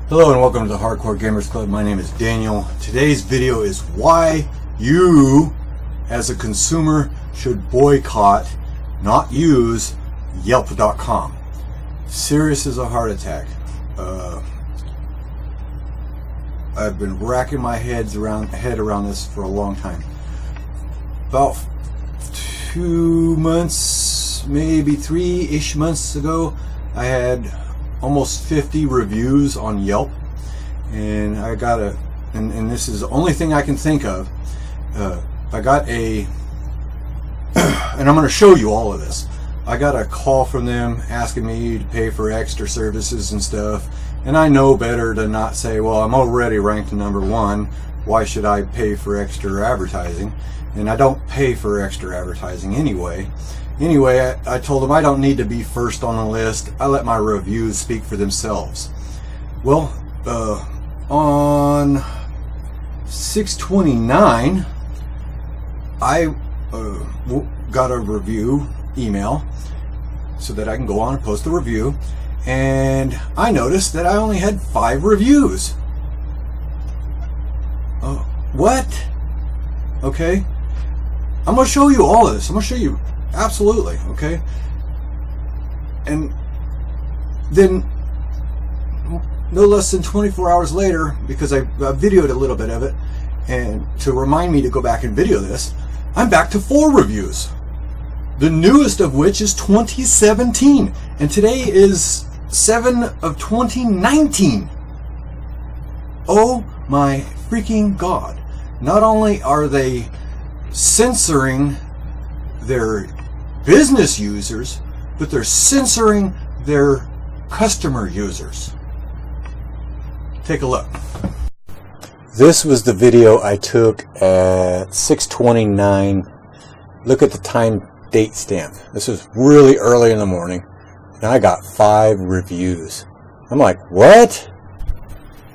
Hello and welcome to the Hardcore Gamers Club. My name is Daniel. Today's video is why you, as a consumer, should boycott, not use, Yelp.com. Serious as a heart attack. I've been racking my head around this for a long time. About 2 months, maybe 3-ish months ago, I had almost 50 reviews on Yelp, and I got and this is the only thing I can think of. I got and I'm going to show you all of this. I got a call from them asking me to pay for extra services and stuff, and I know better to not say, well, I'm already ranked #1, why should I pay for extra advertising? And I don't pay for extra advertising anyway. I told them I don't need to be first on the list. I let my reviews speak for themselves. Well, on 6/29, I got a review email so that I can go on and post a review, and I noticed that I only had 5 reviews. What? Okay, I'm going to show you all of this. I'm going to show you absolutely, okay? And then no less than 24 hours later, because I videoed a little bit of it, and to remind me to go back and video this, I'm back to 4 reviews. The newest of which is 2017, and today is 7/2019. Oh my freaking God. Not only are they censoring their business users, but they're censoring their customer users. Take a look. This was the video I took at 6/29. Look at the time date stamp. This was really early in the morning, and I got 5 reviews. I'm like, what?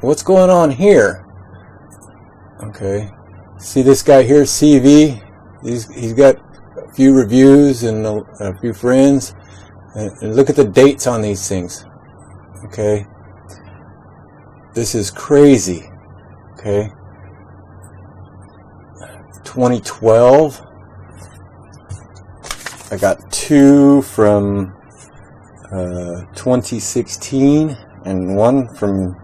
What's going on here? Okay, see this guy here, CV? He's got a few reviews and a few friends, and look at the dates on these things. Okay, this is crazy. Okay, 2012, I got 2 from 2016 and 1 from,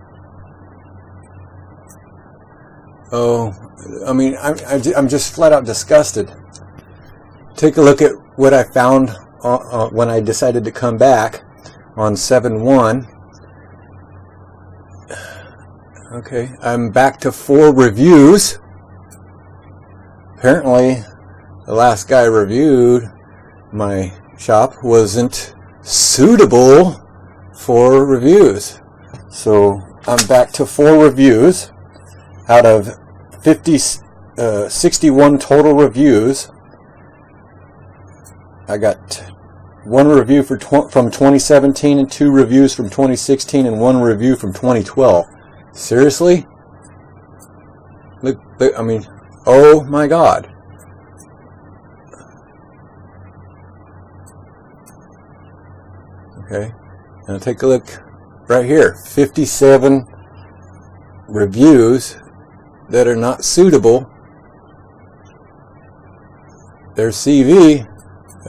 I mean, I'm just flat out disgusted. Take a look at what I found when I decided to come back on 7/1. Okay, I'm back to 4 reviews. Apparently, the last guy reviewed my shop wasn't suitable for reviews. So I'm back to 4 reviews out of 61 total reviews. I got 1 review from 2017 and 2 reviews from 2016 and 1 review from 2012. Seriously? Look, I mean, oh my God. Okay, now take a look right here. 57 reviews that are not suitable. There's CV.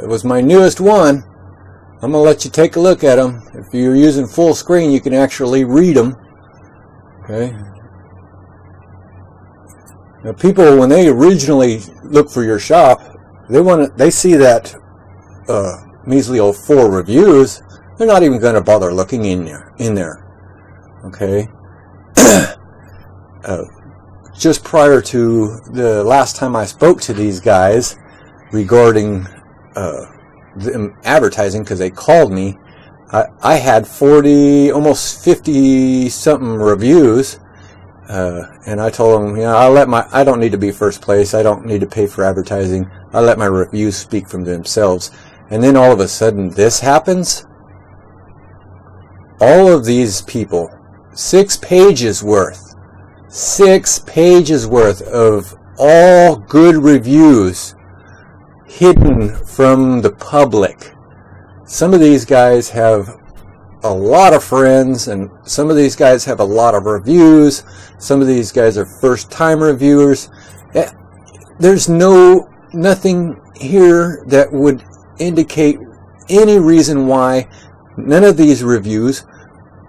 It was my newest one. I'm going to let you take a look at them. If you're using full screen, you can actually read them. Okay. Now, people, when they originally look for your shop, they see that measly old 4 reviews. They're not even going to bother looking in there. Okay. Just prior to the last time I spoke to these guys regarding them advertising, because they called me, I had 40, almost 50 something reviews, and I told them, I don't need to be first place. I don't need to pay for advertising. I let my reviews speak for themselves. And then all of a sudden this happens. All of these people, 6 pages worth of all good reviews hidden from the public. Some of these guys have a lot of friends, and some of these guys have a lot of reviews. Some of these guys are first-time reviewers. There's nothing here that would indicate any reason why none of these reviews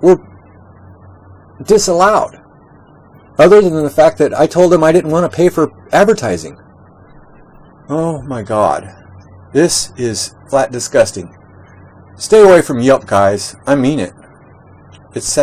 were disallowed, other than the fact that I told them I didn't want to pay for advertising. Oh my God. This is flat disgusting. Stay away from Yelp, guys. I mean it. It's